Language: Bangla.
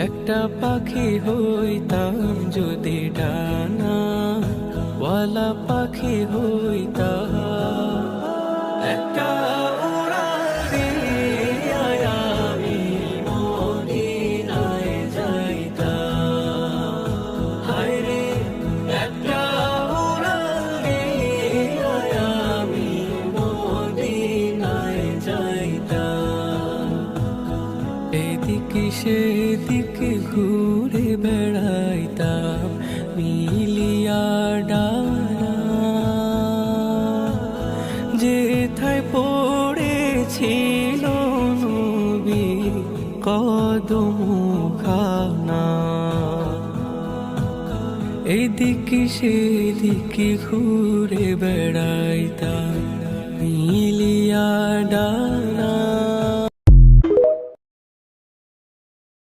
একটা পাখি হইতাম যদি ডানা ওয়ালা পাখি হইতাম, একটা উড়াল দিয়া আমি মদিনায় যাইতাম। হায়রে একটা উড়াল দিয়া আমি মদিনায় যাইতাম। এদিকে সেদিকে ঘুরে বেড়াইতাম মিলিয়া ডানা, যেথায় পড়েছিল নবী কদম খানা। এদিকে সেদিকে ঘুরে বেড়াইতাম মিলিয়া ডানা,